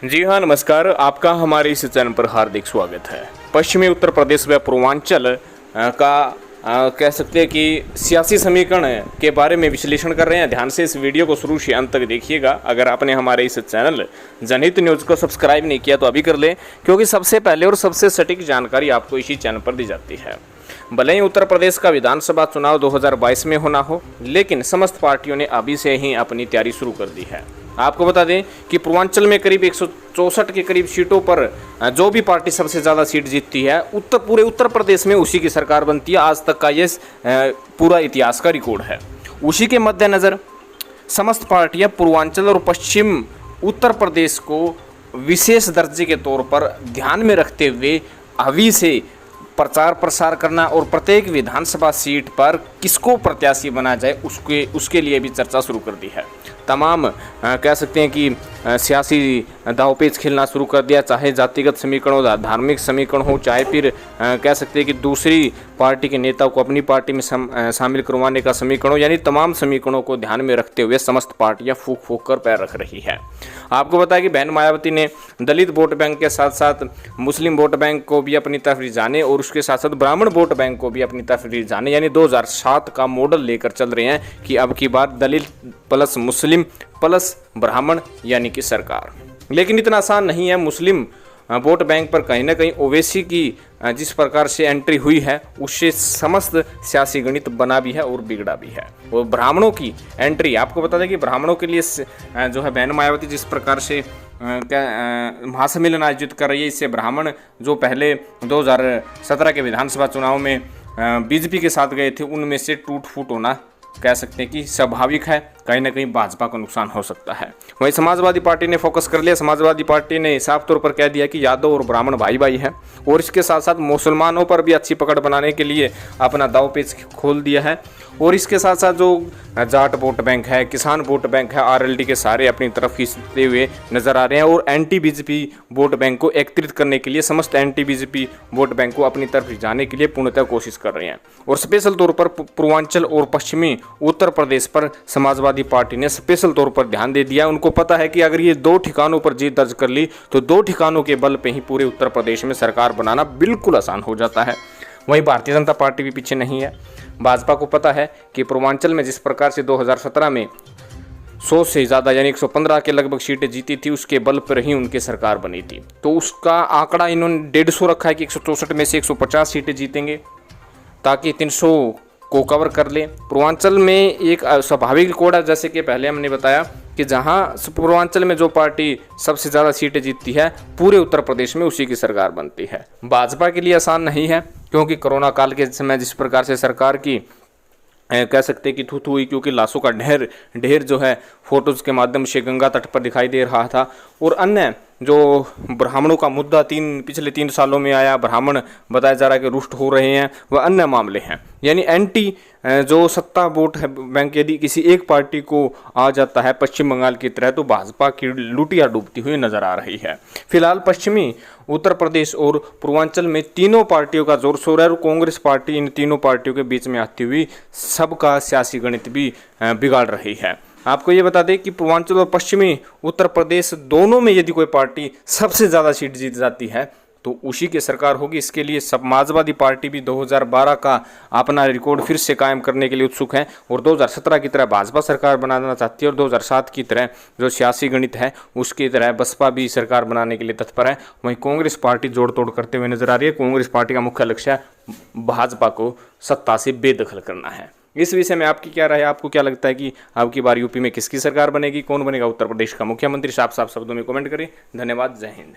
जी हाँ, नमस्कार। आपका हमारे इस चैनल पर हार्दिक स्वागत है। पश्चिमी उत्तर प्रदेश व पूर्वांचल का कह सकते हैं कि सियासी समीकरण के बारे में विश्लेषण कर रहे हैं। ध्यान से इस वीडियो को शुरू से अंत तक देखिएगा। अगर आपने हमारे इस चैनल जनहित न्यूज़ को सब्सक्राइब नहीं किया तो अभी कर लें, क्योंकि सबसे पहले और सबसे सटीक जानकारी आपको इसी चैनल पर दी जाती है। भले ही उत्तर प्रदेश का विधानसभा चुनाव 2022 में होना हो, लेकिन समस्त पार्टियों ने अभी से ही अपनी तैयारी शुरू कर दी है। आपको बता दें कि पूर्वांचल में करीब 164 के करीब सीटों पर जो भी पार्टी सबसे ज़्यादा सीट जीतती है, पूरे उत्तर प्रदेश में उसी की सरकार बनती है। आज तक का ये पूरा इतिहास का रिकॉर्ड है। उसी के मद्देनज़र समस्त पार्टियां पूर्वांचल और पश्चिम उत्तर प्रदेश को विशेष दर्जे के तौर पर ध्यान में रखते हुए अभी से प्रचार प्रसार करना और प्रत्येक विधानसभा सीट पर किसको प्रत्याशी बना जाए उसके लिए भी चर्चा शुरू कर दी है। तमाम कह सकते हैं कि सियासी दांवपेच खेलना शुरू कर दिया, चाहे जातिगत समीकरण हो, धार्मिक समीकरण हो, चाहे फिर कह सकते हैं कि दूसरी पार्टी के नेताओं को अपनी पार्टी में शामिल करवाने का समीकरण हो। यानी तमाम समीकरणों को ध्यान में रखते हुए समस्त पार्टियां फूंक फूंक कर पैर रख रही है। आपको बताया कि बहन मायावती ने दलित वोट बैंक के साथ साथ मुस्लिम वोट बैंक को भी अपनी तरफ रिझाने और उसके साथ साथ ब्राह्मण वोट बैंक को भी अपनी तरफ रिझाने, यानी 2007 का मॉडल लेकर चल रहे हैं कि अब की बार दलित प्लस मुस्लिम प्लस ब्राह्मण यानी कि सरकार। लेकिन इतना आसान नहीं है। मुस्लिम वोट बैंक पर कहीं ना कहीं ओवैसी की जिस प्रकार से एंट्री हुई है उससे समस्त सियासी गणित बना भी है और बिगड़ा भी है। और ब्राह्मणों की एंट्री, आपको बता दें कि ब्राह्मणों के लिए जो है बहन मायावती जिस प्रकार से महासम्मेलन आयोजित कर रही है, इससे ब्राह्मण जो पहले 2017 के विधानसभा चुनाव में बीजेपी के साथ गए थे, उनमें से टूट फूट होना कह सकते हैं कि स्वाभाविक है। कहीं ना कहीं भाजपा को नुकसान हो सकता है। वहीं समाजवादी पार्टी ने फोकस कर लिया। समाजवादी पार्टी ने साफ तौर पर कह दिया कि यादव और ब्राह्मण भाई भाई है, और इसके साथ साथ मुसलमानों पर भी अच्छी पकड़ बनाने के लिए अपना दांवपेच खोल दिया है। और इसके साथ साथ जो जाट वोट बैंक है, किसान वोट बैंक है, आरएलडी के सारे अपनी तरफ खींचते हुए नजर आ रहे हैं। और एंटी बीजेपी वोट बैंक को एकत्रित करने के लिए समस्त एंटी बीजेपी वोट बैंक को अपनी तरफ जाने के लिए पूर्णतः कोशिश कर रहे हैं। और स्पेशल तौर पर पूर्वांचल और पश्चिमी उत्तर प्रदेश पर समाजवादी पार्टी ने स्पेशल तौर पर ध्यान दे दिया। उनको पता है कि अगर ये 2 ठिकानों पर जीत दर्ज कर ली तो 2 ठिकानों के बल पे ही पूरे उत्तर प्रदेश में सरकार बनाना बिल्कुल आसान हो जाता है। वहीं भारतीय जनता पार्टी भी पीछे नहीं है। भाजपा को पता है कि पूर्वांचल में जिस प्रकार से 2017 में 100 से ज़्यादा यानी 115 के लगभग सीटें जीती थी, उसके बल पर ही उनकी सरकार बनी थी। तो उसका आंकड़ा इन्होंने 150 रखा है कि 164 में से 150 सीटें जीतेंगे ताकि 300 को कवर कर ले। पूर्वांचल में एक स्वाभाविक रिकॉर्ड है, जैसे कि पहले हमने बताया कि जहां पूर्वांचल में जो पार्टी सबसे ज़्यादा सीटें जीतती है, पूरे उत्तर प्रदेश में उसी की सरकार बनती है। भाजपा के लिए आसान नहीं है, क्योंकि कोरोना काल के समय जिस प्रकार से सरकार की कह सकते हैं कि थू हुई, क्योंकि लाशों का ढेर जो है फोटोज़ के माध्यम से गंगा तट पर दिखाई दे रहा था। और अन्य जो ब्राह्मणों का मुद्दा पिछले 3 सालों में आया, ब्राह्मण बताया जा रहा है कि रुष्ट हो रहे हैं, वह अन्य मामले हैं। यानी एंटी जो सत्ता वोट है बैंक यदि किसी एक पार्टी को आ जाता है पश्चिम बंगाल की तरह, तो भाजपा की लुटिया डूबती हुई नजर आ रही है। फिलहाल पश्चिमी उत्तर प्रदेश और पूर्वांचल में तीनों पार्टियों का जोर शोर है, और कांग्रेस पार्टी इन तीनों पार्टियों के बीच में आती हुई सबका सियासी गणित भी बिगाड़ रही है। आपको ये बता दें कि पूर्वांचल और पश्चिमी उत्तर प्रदेश दोनों में यदि कोई पार्टी सबसे ज़्यादा सीट जीत जाती है तो उसी की सरकार होगी। इसके लिए समाजवादी पार्टी भी 2012 का अपना रिकॉर्ड फिर से कायम करने के लिए उत्सुक है, और 2017 की तरह भाजपा सरकार बनाना चाहती है, और 2007 की तरह जो सियासी गणित है उसकी तरह बसपा भी सरकार बनाने के लिए तत्पर है। वहीं कांग्रेस पार्टी जोड़ तोड़ करते हुए नजर आ रही है। कांग्रेस पार्टी का मुख्य लक्ष्य है भाजपा को सत्ता से बेदखल करना है। इस विषय में आपकी क्या राय है? आपको क्या लगता है कि अब की बार यूपी में किसकी सरकार बनेगी, कौन बनेगा उत्तर प्रदेश का मुख्यमंत्री? साफ साफ शब्दों में कमेंट करें। धन्यवाद। जय हिंद।